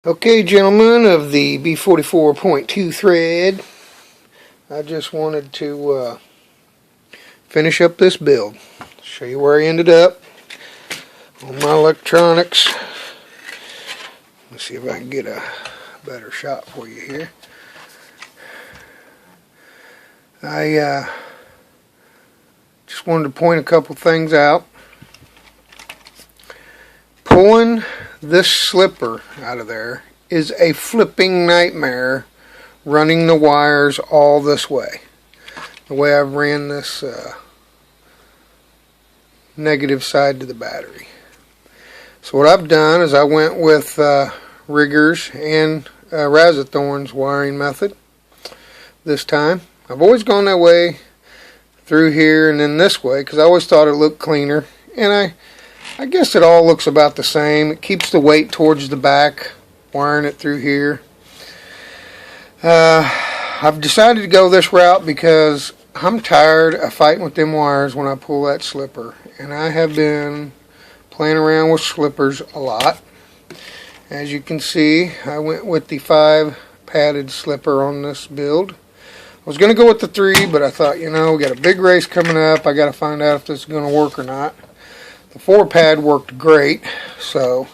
Okay, gentlemen of the B44.2 thread, I just wanted to finish up this build. Show you where I ended up on my electronics. Let's see if I can get a better shot for you here. I just wanted to point a couple things out. Pulling this slipper out of there is a flipping nightmare, running the wires all this way. The way I've ran this negative side to the battery. So what I've done is I went with Riggers and Razzathorn's wiring method this time. I've always gone that way through here and then this way because I always thought it looked cleaner, and I guess it all looks about the same. It keeps the weight towards the back, wiring it through here. I've decided to go this route because I'm tired of fighting with them wires when I pull that slipper. And I have been playing around with slippers a lot. As you can see, I went with the 5 padded slipper on this build. I was going to go with the 3, but I thought, we got a big race coming up. I got to find out if this is going to work or not. The 4 pad worked great, so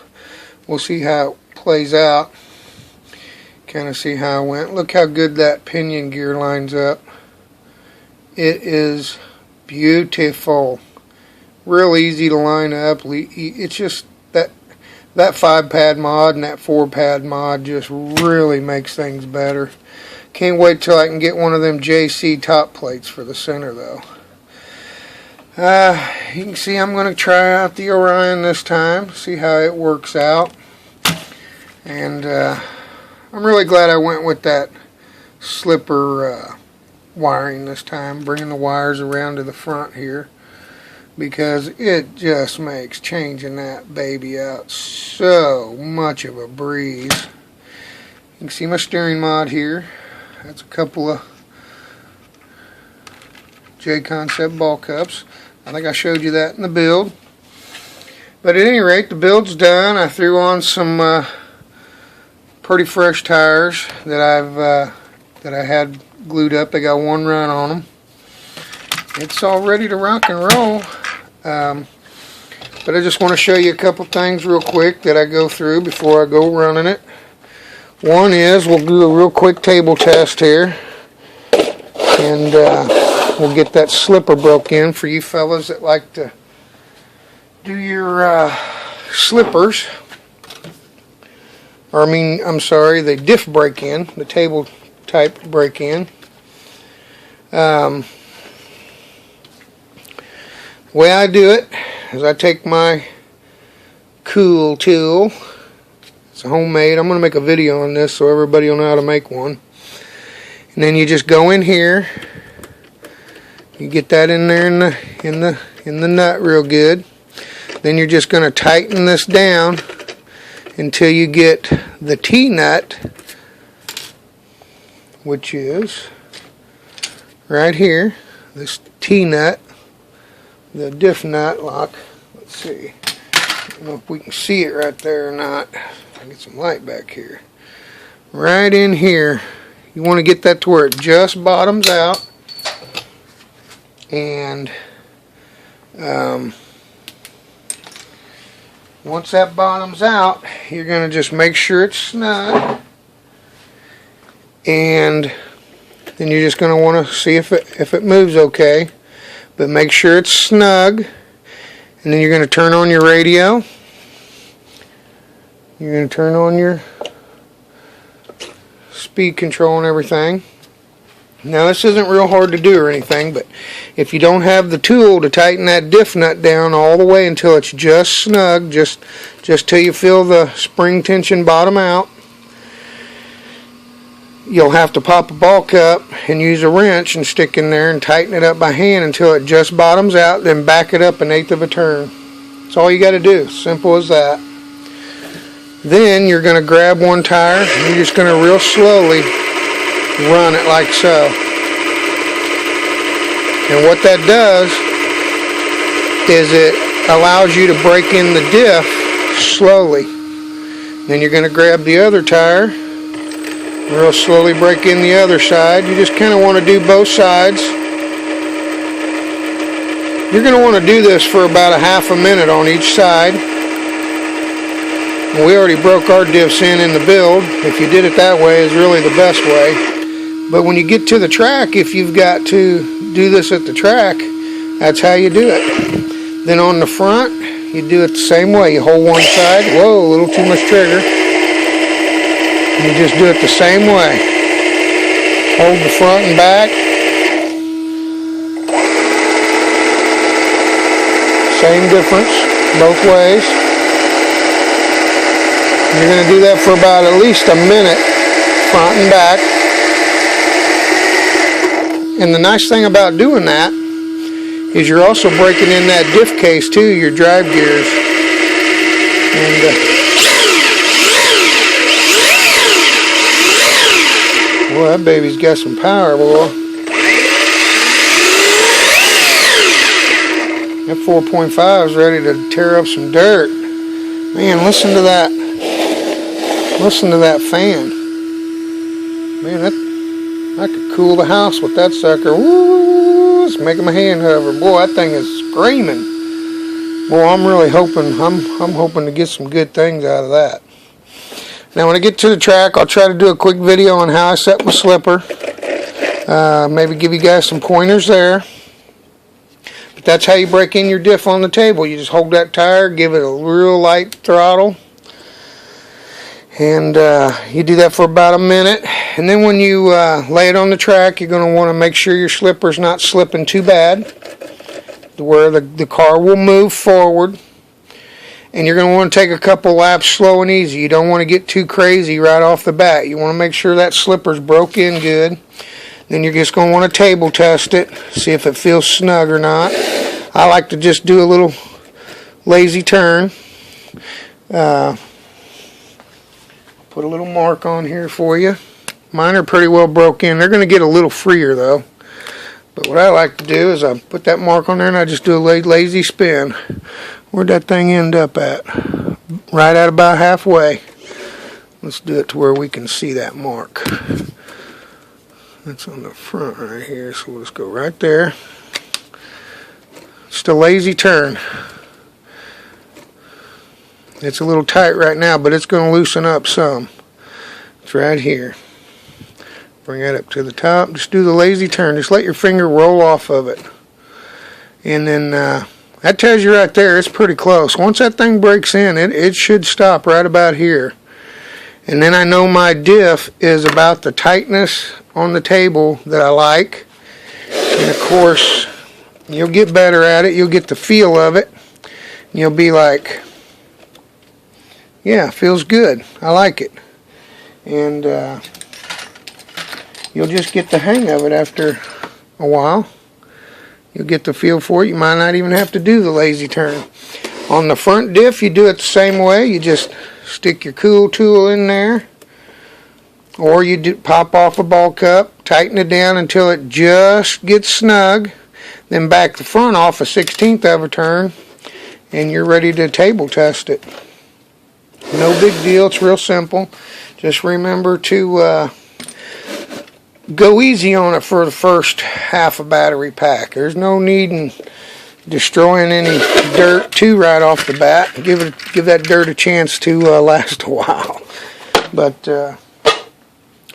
we'll see how it plays out. Kind of see how it went. Look how good that pinion gear lines up. It is beautiful. Real easy to line up. It's just that 5 pad mod and that 4 pad mod just really makes things better. Can't wait till I can get one of them JC top plates for the center though. You can see I'm going to try out the Orion this time, see how it works out. And I'm really glad I went with that slipper wiring this time, bringing the wires around to the front here, because it just makes changing that baby out so much of a breeze. You can see my steering mod here. That's a couple of J-Concept ball cups. I think I showed you that in the build. But at any rate, the build's done. I threw on some pretty fresh tires that I had glued up. They got 1 run on them. It's all ready to rock and roll. But I just want to show you a couple things real quick that I go through before I go running it. One is we'll do a real quick table test here, and we'll get that slipper broke in for you fellas that like to do your slippers. Or the diff break in, the table type break in. The way I do it is I take my cool tool. It's a homemade. I'm going to make a video on this so everybody will know how to make one. And then you just go in here. You get that in there in the nut real good. Then you're just going to tighten this down until you get the T-nut, which is right here. This T-nut, the diff nut lock. Let's see. I don't know if we can see it right there or not. I'll get some light back here. Right in here. You want to get that to where it just bottoms out. And once that bottoms out, you're going to just make sure it's snug. And then you're just going to want to see if it moves okay. But make sure it's snug. And then you're going to turn on your radio. You're going to turn on your speed control and everything. Now this isn't real hard to do or anything, but if you don't have the tool to tighten that diff nut down all the way until it's just snug, just till you feel the spring tension bottom out, you'll have to pop a ball cup and use a wrench and stick in there and tighten it up by hand until it just bottoms out, then back it up 1/8 of a turn. That's all you got to do. Simple as that. Then you're going to grab one tire and you're just going to real slowly run it like so. And what that does is it allows you to break in the diff slowly. Then you're going to grab the other tire, real slowly break in the other side. You just kind of want to do both sides. You're going to want to do this for about a half a minute on each side. And we already broke our diffs in the build. If you did it that way, is really the best way. But when you get to the track, if you've got to do this at the track, that's how you do it. Then on the front, you do it the same way. You hold one side. Whoa, a little too much trigger. You just do it the same way. Hold the front and back. Same difference both ways. You're going to do that for about at least a minute, front and back. And the nice thing about doing that is you're also breaking in that diff case too, your drive gears. And boy, that baby's got some power, boy. That 4.5 is ready to tear up some dirt. Man, listen to that. Listen to that fan. Man, I could cool the house with that sucker. Woo! It's making my hand hover. Boy, that thing is screaming. Boy, I'm really hoping, I'm hoping to get some good things out of that. Now, when I get to the track, I'll try to do a quick video on how I set my slipper. Maybe give you guys some pointers there. But that's how you break in your diff on the table. You just hold that tire, give it a real light throttle. And you do that for about a minute. And then when you lay it on the track, you're going to want to make sure your slipper's not slipping too bad, to where the car will move forward. And you're going to want to take a couple laps slow and easy. You don't want to get too crazy right off the bat. You want to make sure that slipper's broke in good. Then you're just going to want to table test it, see if it feels snug or not. I like to just do a little lazy turn. Put a little mark on here for you. Mine are pretty well broke in. They're going to get a little freer though. But what I like to do is I put that mark on there and I just do a lazy spin. Where'd that thing end up at? Right at about halfway. Let's do it to where we can see that mark. That's on the front right here, so we'll just go right there. Just a lazy turn. It's a little tight right now, but it's going to loosen up some. It's right here. Bring that up to the top. Just do the lazy turn. Just let your finger roll off of it. And then that tells you right there it's pretty close. Once that thing breaks in, it should stop right about here. And then I know my diff is about the tightness on the table that I like. And of course, you'll get better at it. You'll get the feel of it. You'll be like, yeah, feels good. I like it. And you'll just get the hang of it after a while. You'll get the feel for it. You might not even have to do the lazy turn. On the front diff, you do it the same way. You just stick your cool tool in there. Or you pop off a ball cup, tighten it down until it just gets snug. Then back the front off a 1/16 of a turn. And you're ready to table test it. No big deal. It's real simple. Just remember to go easy on it for the first half a battery pack. There's no need in destroying any dirt too right off the bat. Give that dirt a chance to last a while. But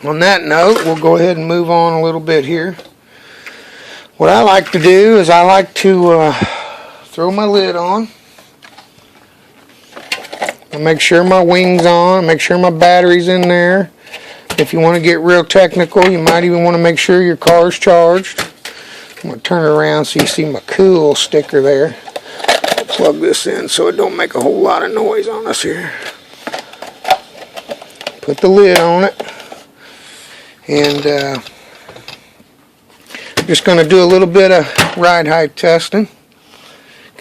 on that note, we'll go ahead and move on a little bit here. What I like to do is I like to throw my lid on. And make sure my wing's on, make sure my battery's in there. If you want to get real technical, you might even want to make sure your car's charged. I'm going to turn it around so you see my cool sticker there. I'll plug this in so it don't make a whole lot of noise on us here. Put the lid on it. And I'm just going to do a little bit of ride height testing.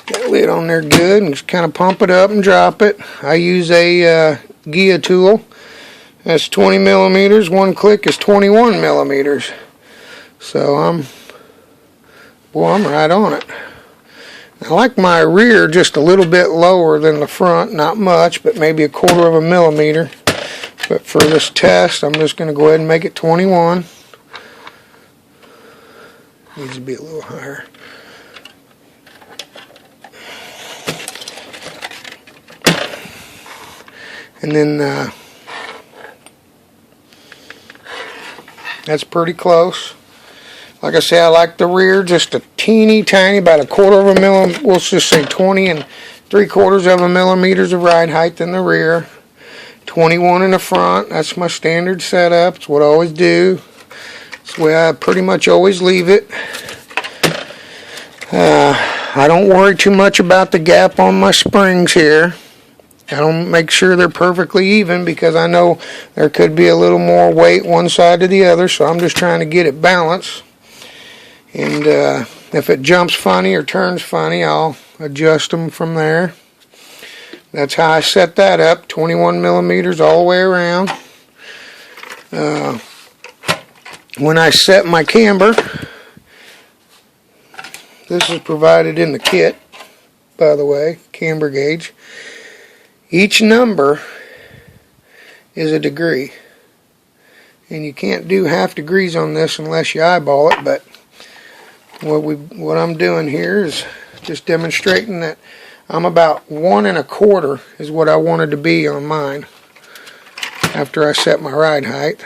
That lid on there good and just kind of pump it up and drop it. I use a Gia tool. That's 20 millimeters. One click is 21 millimeters. So I'm right on it. I like my rear just a little bit lower than the front, not much, but maybe 1/4 of a millimeter. But for this test, I'm just going to go ahead and make it 21. Needs to be a little higher. And then that's pretty close. Like I say, I like the rear just a teeny tiny, about 1/4 of a millimeter. We'll just say 20 3/4 of a millimeters of ride height in the rear. 21 in the front. That's my standard setup. It's what I always do. It's the way I pretty much always leave it. I don't worry too much about the gap on my springs here. I don't make sure they're perfectly even because I know there could be a little more weight one side to the other, so I'm just trying to get it balanced. And if it jumps funny or turns funny, I'll adjust them from there. That's how I set that up, 21 millimeters all the way around. When I set my camber, this is provided in the kit, by the way, camber gauge. Each number is a degree. And you can't do half degrees on this unless you eyeball it, but what I'm doing here is just demonstrating that I'm about 1 1/4 is what I wanted to be on mine after I set my ride height.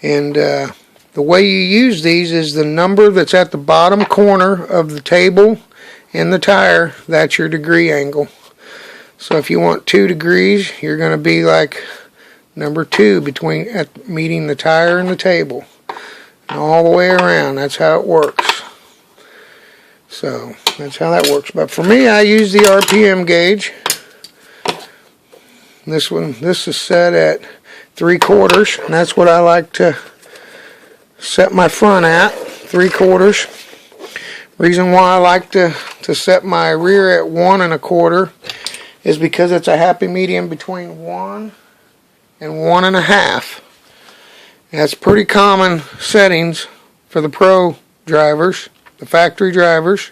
And the way you use these is the number that's at the bottom corner of the table and the tire, that's your degree angle. So if you want 2 degrees, you're going to be like number 2 meeting the tire and the table. And all the way around, that's how it works. So that's how that works. But for me, I use the RPM gauge. This is set at 3/4, and that's what I like to set my front at, 3/4. Reason why I like to set my rear at 1 1/4 is because it's a happy medium between 1 and 1 1/2. That's pretty common settings for the pro drivers, the factory drivers.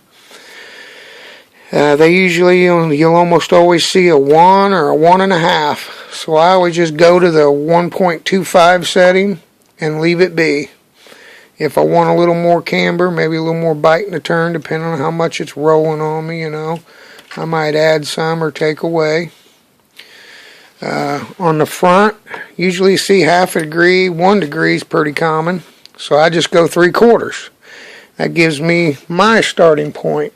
They usually, you'll almost always see a 1 or a 1 1/2. So I always just go to the 1.25 setting and leave it be. If I want a little more camber, maybe a little more bite in the turn, depending on how much it's rolling on me, I might add some or take away. On the front, usually you see 1/2 degree, 1 degree is pretty common. So I just go 3/4. That gives me my starting point.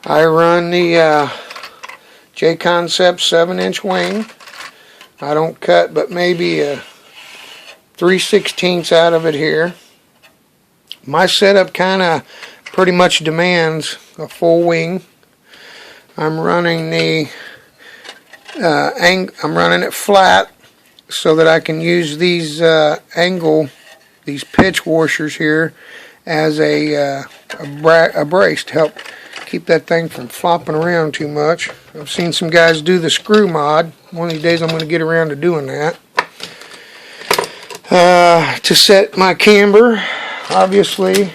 I run the J-Concept 7-inch wing. I don't cut but maybe 3/16 out of it here. My setup kind of pretty much demands a full wing. I'm running I'm running it flat so that I can use these these pitch washers here as a brace to help keep that thing from flopping around too much. I've seen some guys do the screw mod. One of these days I'm going to get around to doing that. To set my camber, obviously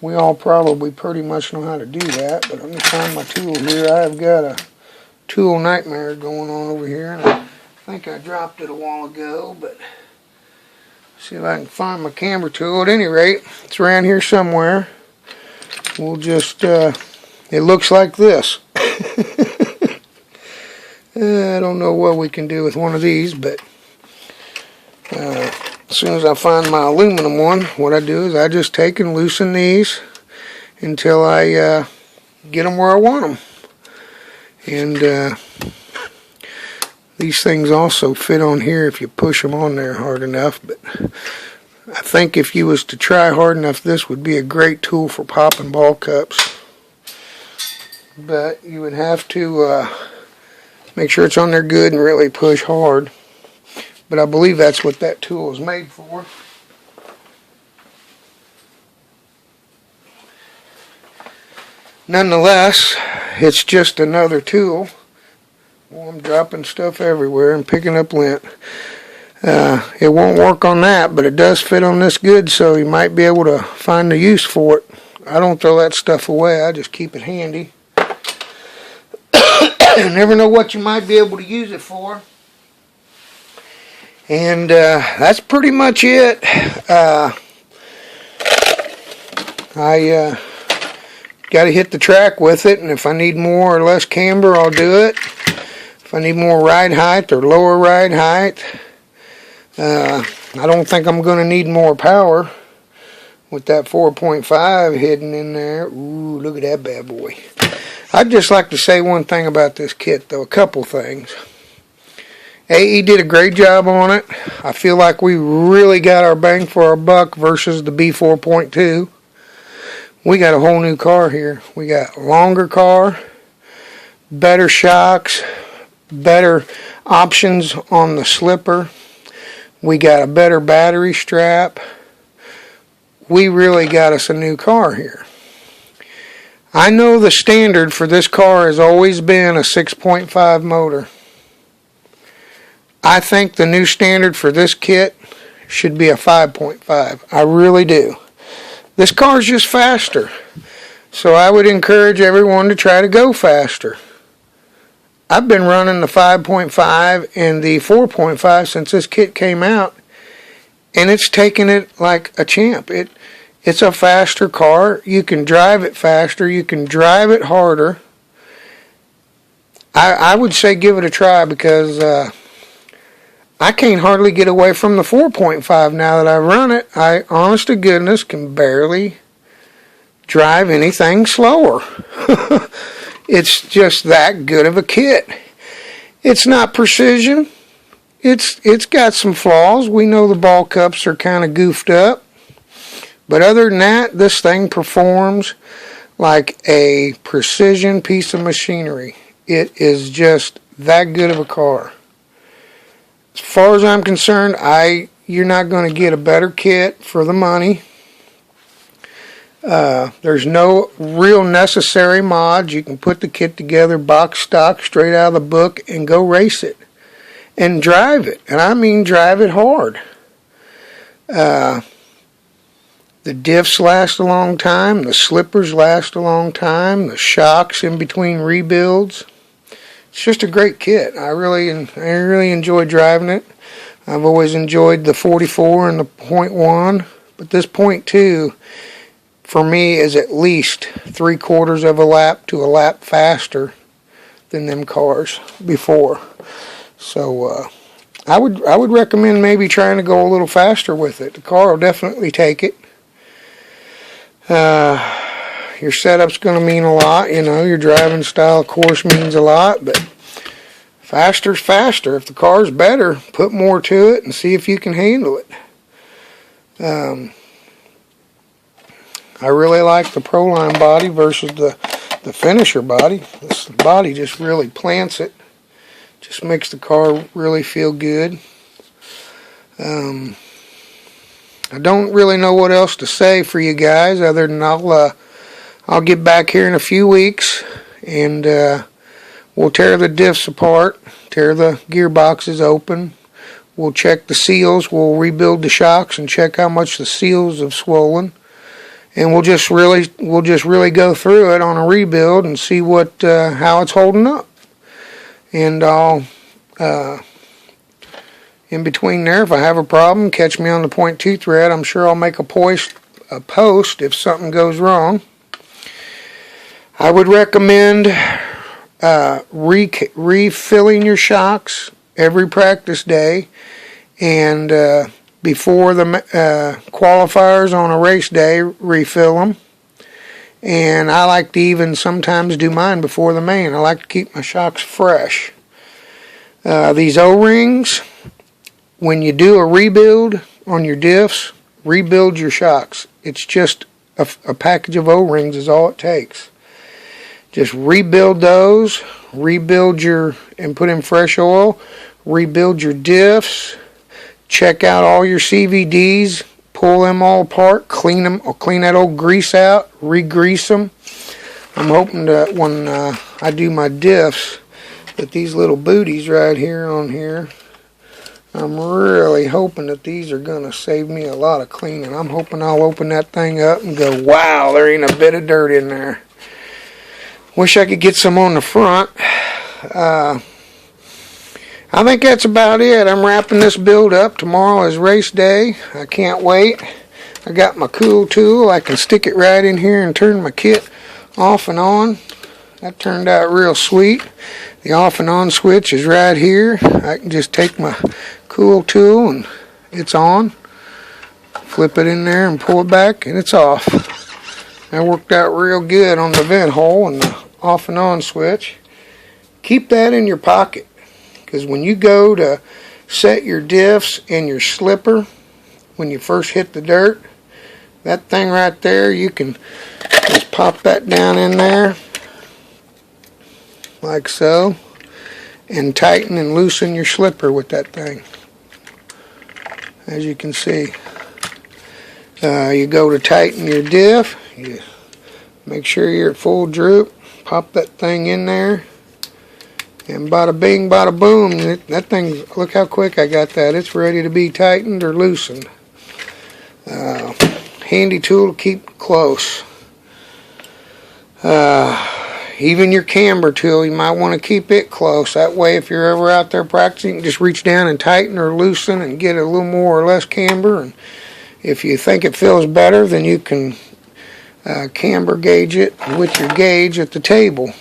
we all probably pretty much know how to do that, but let me find my tool here. I've got a tool nightmare going on over here, and I think I dropped it a while ago, but see if I can find my camber tool. At any rate, it's around here somewhere. We'll just, it looks like this. I don't know what we can do with one of these, but as soon as I find my aluminum one, what I do is I just take and loosen these until I get them where I want them. And these things also fit on here if you push them on there hard enough, but I think if you was to try hard enough, this would be a great tool for popping ball cups. But you would have to make sure it's on there good and really push hard. But I believe that's what that tool is made for. Nonetheless, it's just another tool. Well, I'm dropping stuff everywhere and picking up lint. It won't work on that, but it does fit on this good, so you might be able to find the use for it. I don't throw that stuff away. I just keep it handy. You never know what you might be able to use it for. And that's pretty much it. I got to hit the track with it, and if I need more or less camber, I'll do it. If I need more ride height or lower ride height, I don't think I'm going to need more power with that 4.5 hidden in there. Ooh, look at that bad boy. I'd just like to say one thing about this kit, though, a couple things. AE did a great job on it. I feel like we really got our bang for our buck versus the B4.2. We got a whole new car here. We got a longer car, better shocks, better options on the slipper. We got a better battery strap. We really got us a new car here. I know the standard for this car has always been a 6.5 motor. I think the new standard for this kit should be a 5.5. I really do. This car's just faster. So I would encourage everyone to try to go faster. I've been running the 5.5 and the 4.5 since this kit came out, and it's taken it like a champ. It's a faster car. You can drive it faster. You can drive it harder. I would say give it a try, because I can't hardly get away from the 4.5 now that I run it. I, honest to goodness, can barely drive anything slower. It's just that good of a kit. It's not precision. It's got some flaws. We know the ball cups are kind of goofed up. But other than that, this thing performs like a precision piece of machinery. It is just that good of a car. As far as I'm concerned, you're not going to get a better kit for the money. There's no real necessary mods. You can put the kit together box stock straight out of the book and go race it and drive it. And I mean drive it hard. The diffs last a long time. The slippers last a long time. The shocks in between rebuilds. It's just a great kit. I really enjoy driving it. I've always enjoyed the 44 and the .1, but this .2 for me is at least 3/4 of a lap to a lap faster than them cars before. So I would recommend maybe trying to go a little faster with it. The car will definitely take it. Your setup's going to mean a lot. You know, your driving style, of course, means a lot, but faster's faster. If the car's better, put more to it and see if you can handle it. I really like the Proline body versus the finisher body. This body just really plants it. Just makes the car really feel good. I don't really know what else to say for you guys other than I'll get back here in a few weeks, and we'll tear the diffs apart, tear the gearboxes open. We'll check the seals. We'll rebuild the shocks and check how much the seals have swollen. And we'll just really go through it on a rebuild and see how it's holding up. And I'll in between there, if I have a problem, catch me on the .2 thread. I'm sure I'll make a post if something goes wrong. I would recommend refilling your shocks every practice day, and before the qualifiers on a race day, refill them. And I like to even sometimes do mine before the main. I like to keep my shocks fresh. These O-rings, when you do a rebuild on your diffs, rebuild your shocks. It's just a package of O-rings is all it takes. Just rebuild those, and put in fresh oil, rebuild your diffs, check out all your CVDs, pull them all apart, clean them, or clean that old grease out, re-grease them. I'm hoping that when I do my diffs, that these little booties right here on here I'm really hoping that these are going to save me a lot of cleaning. I'm hoping I'll open that thing up and go, wow, there ain't a bit of dirt in there. Wish I could get some on the front. I think that's about it. I'm wrapping this build up. Tomorrow is race day. I can't wait. I got my cool tool. I can stick it right in here and turn my kit off and on. That turned out real sweet. The off and on switch is right here. I can just take my cool tool and it's on. Flip it in there and pull it back and it's off. That worked out real good on the vent hole and the off and on switch. Keep that in your pocket, because when you go to set your diffs and your slipper, when you first hit the dirt, that thing right there, you can just pop that down in there like so and tighten and loosen your slipper with that thing. As you can see, you go to tighten your diff, you make sure you're at full droop, pop that thing in there, and bada bing, bada boom, that thing, look how quick I got that. It's ready to be tightened or loosened. Handy tool to keep close. Even your camber tool, you might want to keep it close. That way, if you're ever out there practicing, you can just reach down and tighten or loosen and get a little more or less camber. And if you think it feels better, then you can camber gauge it with your gauge at the table.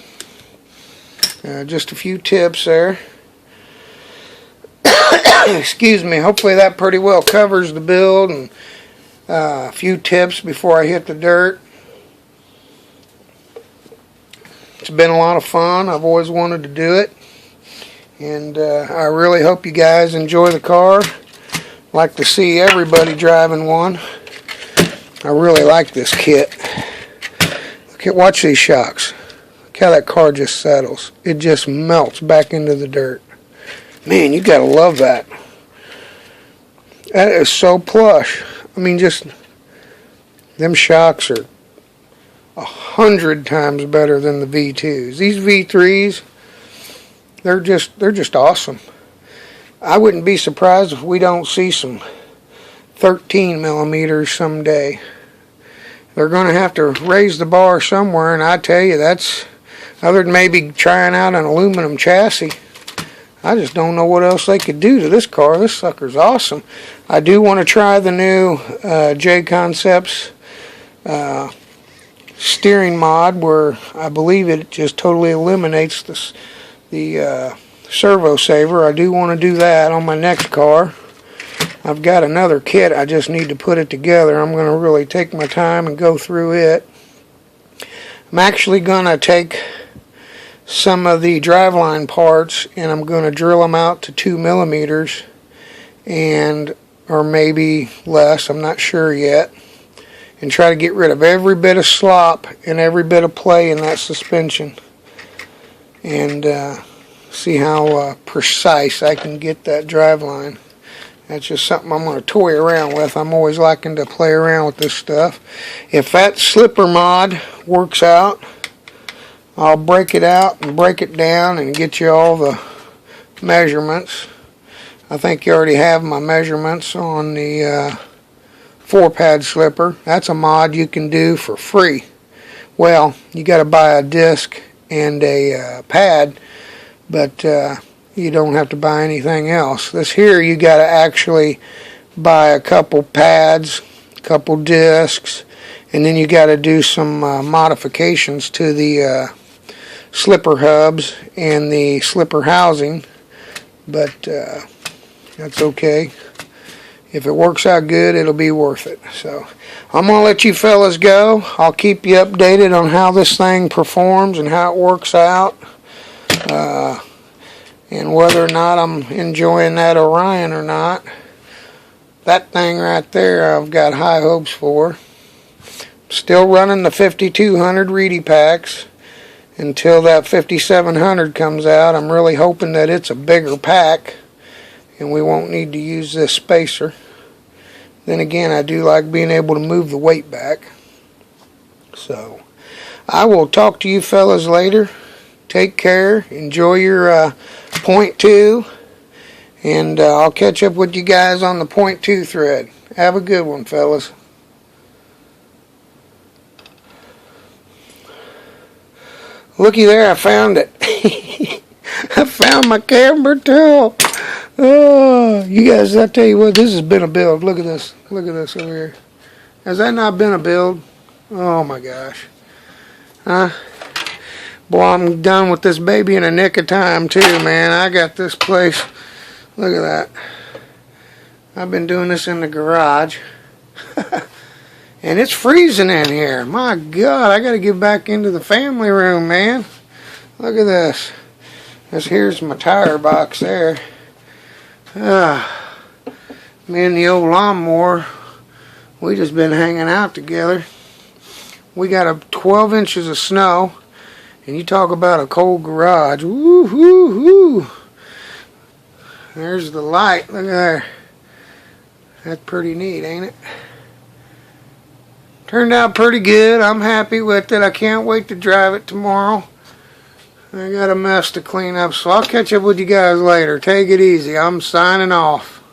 Just a few tips there. Excuse me. Hopefully that pretty well covers the build, and a few tips before I hit the dirt. It's been a lot of fun. I've always wanted to do it, and I really hope you guys enjoy the car. I'd like to see everybody driving one. I really like this kit. Watch these shocks. Look how that car just settles. It just melts back into the dirt. Man, you gotta love that. That is so plush. I mean, just them shocks are 100 times better than the V2s. These V3s, they're just awesome. I wouldn't be surprised if we don't see some 13 millimeters someday. They're going to have to raise the bar somewhere, and I tell you, that's, other than maybe trying out an aluminum chassis, I just don't know what else they could do to this car. This sucker's awesome. I do want to try the new J Concepts steering mod, where I believe it just totally eliminates the servo saver. I do want to do that on my next car. I've got another kit. I just need to put it together. I'm going to really take my time and go through it. I'm actually going to take some of the driveline parts and I'm going to drill them out to 2 millimeters, and or maybe less, I'm not sure yet, and try to get rid of every bit of slop and every bit of play in that suspension, and see how precise I can get that driveline. That's just something I'm going to toy around with. I'm always liking to play around with this stuff. If that slipper mod works out, I'll break it out and break it down and get you all the measurements. I think you already have my measurements on the 4-pad slipper. That's a mod you can do for free. Well, you got to buy a disc and a pad, but you don't have to buy anything else. This here, you got to actually buy a couple pads, a couple discs, and then you got to do some modifications to the slipper hubs and the slipper housing, but that's okay. If it works out good, it'll be worth it. So I'm going to let you fellas go. I'll keep you updated on how this thing performs and how it works out, and whether or not I'm enjoying that Orion or not. That thing right there I've got high hopes for. Still running the 5200 Reedy packs until that 5700 comes out. I'm really hoping that it's a bigger pack and we won't need to use this spacer. Then again, I do like being able to move the weight back. So I will talk to you fellas later. Take care. Enjoy your .2, And I'll catch up with you guys on the .2 thread. Have a good one, fellas. Looky there, I found it. I found my camber tool. Oh, you guys, I tell you what, this has been a build. Look at this. Look at this over here. Has that not been a build? Oh my gosh. Boy, I'm done with this baby in a nick of time too, man. I got this place. Look at that. I've been doing this in the garage. And it's freezing in here. My God, I got to get back into the family room, man. Look at this. Here's my tire box there. Me and the old lawnmower, we just been hanging out together. We got 12 inches of snow, and you talk about a cold garage. Woo hoo hoo. There's the light. Look at there. That's pretty neat, ain't it? Turned out pretty good. I'm happy with it. I can't wait to drive it tomorrow. I got a mess to clean up, so I'll catch up with you guys later. Take it easy. I'm signing off.